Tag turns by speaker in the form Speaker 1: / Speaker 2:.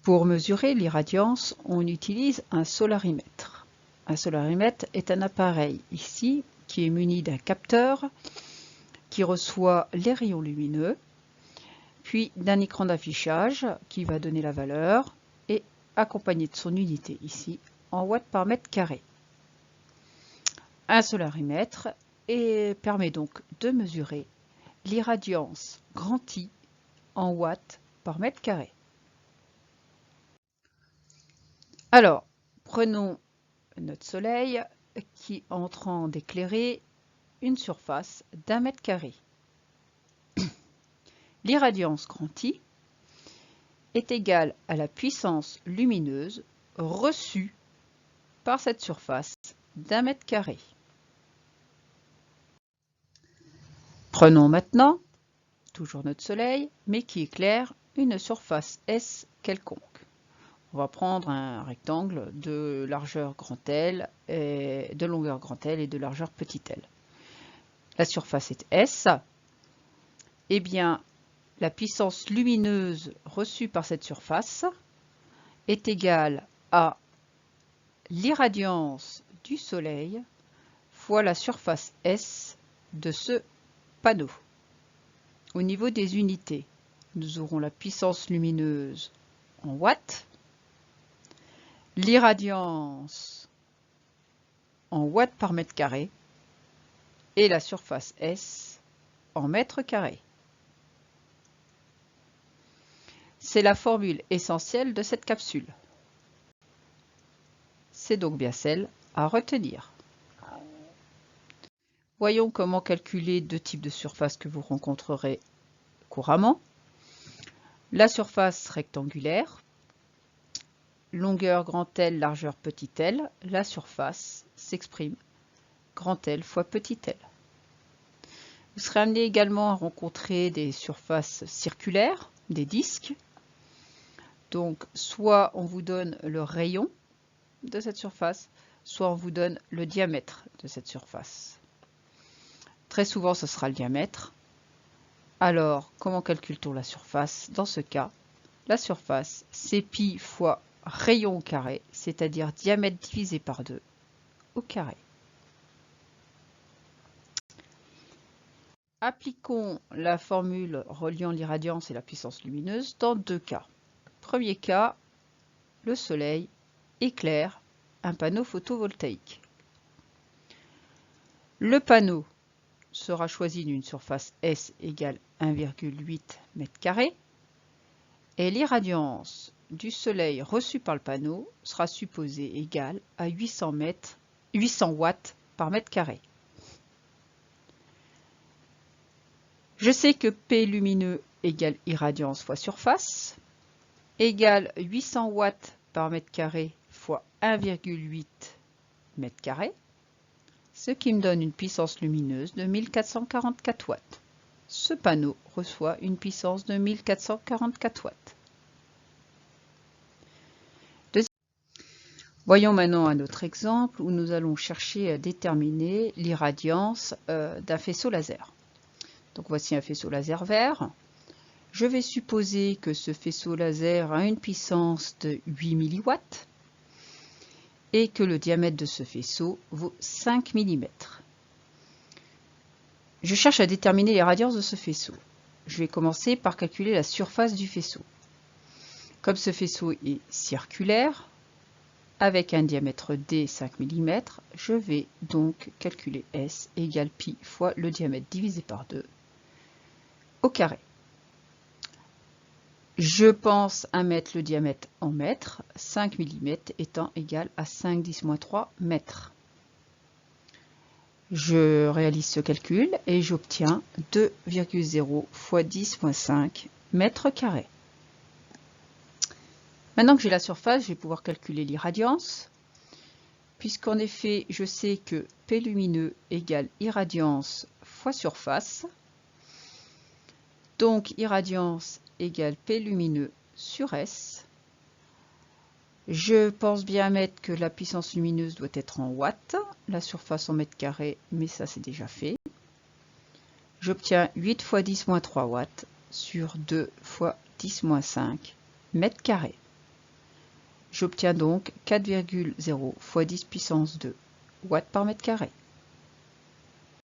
Speaker 1: Pour mesurer l'irradiance, on utilise un solarimètre. Un solarimètre est un appareil ici qui est muni d'un capteur qui reçoit les rayons lumineux, puis d'un écran d'affichage qui va donner la valeur et accompagné de son unité ici en watts par mètre carré. Un solarimètre permet donc de mesurer l'irradiance grand I en watts par mètre carré. Alors, prenons notre Soleil qui est en train d'éclairer une surface d'1 mètre carré. L'irradiance grand I est égale à la puissance lumineuse reçue par cette surface d'1 mètre carré. Prenons maintenant, toujours notre Soleil, mais qui éclaire une surface S quelconque. On va prendre un rectangle de largeur grand L, et de longueur grand L et de largeur petit l. La surface est S. Eh bien, la puissance lumineuse reçue par cette surface est égale à l'irradiance du Soleil fois la surface S de ce panneau. Au niveau des unités, nous aurons la puissance lumineuse en watts, l'irradiance en watts par mètre carré et la surface S en mètres carrés. C'est la formule essentielle de cette capsule. C'est donc bien celle à retenir. Voyons comment calculer deux types de surfaces que vous rencontrerez couramment. La surface rectangulaire, longueur grand L, largeur petit l, la surface s'exprime grand L fois petit l. Vous serez amené également à rencontrer des surfaces circulaires, des disques. Donc, soit on vous donne le rayon de cette surface, soit on vous donne le diamètre de cette surface. Très souvent, ce sera le diamètre. Alors, comment calcule-t-on la surface? Dans ce cas, la surface, c'est pi fois rayon au carré, c'est-à-dire diamètre divisé par 2 au carré. Appliquons la formule reliant l'irradiance et la puissance lumineuse dans deux cas. Premier cas, le Soleil éclaire un panneau photovoltaïque. Le panneau sera choisi d'une surface S égale 1,8 m² et l'irradiance du Soleil reçue par le panneau sera supposée égale à 800 watts par mètre carré. Je sais que P lumineux égale irradiance fois surface égale 800 watts par mètre carré fois 1,8 m², ce qui me donne une puissance lumineuse de 1444 watts. Ce panneau reçoit une puissance de 1444 watts. Voyons maintenant un autre exemple où nous allons chercher à déterminer l'irradiance d'un faisceau laser. Donc voici un faisceau laser vert. Je vais supposer que ce faisceau laser a une puissance de 8 mW et que le diamètre de ce faisceau vaut 5 mm. Je cherche à déterminer l'irradiance de ce faisceau. Je vais commencer par calculer la surface du faisceau. Comme ce faisceau est circulaire, avec un diamètre d 5 mm, je vais donc calculer S égale pi fois le diamètre divisé par 2 au carré. Je pense à mettre le diamètre en mètres, 5 mm étant égal à 5×10⁻³ mètres. Je réalise ce calcul et j'obtiens 2,0 fois 10⁻5 mètres carrés. Maintenant que j'ai la surface, je vais pouvoir calculer l'irradiance, puisqu'en effet, je sais que P lumineux égale irradiance fois surface. Donc, irradiance égale P lumineux sur S. Je pense bien mettre que la puissance lumineuse doit être en watts, la surface en mètres carrés, mais ça c'est déjà fait. J'obtiens 8 fois 10⁻³ watts sur 2 fois 10⁻5 mètres carrés. J'obtiens donc 4,0 x 10 puissance 2 watts par mètre carré.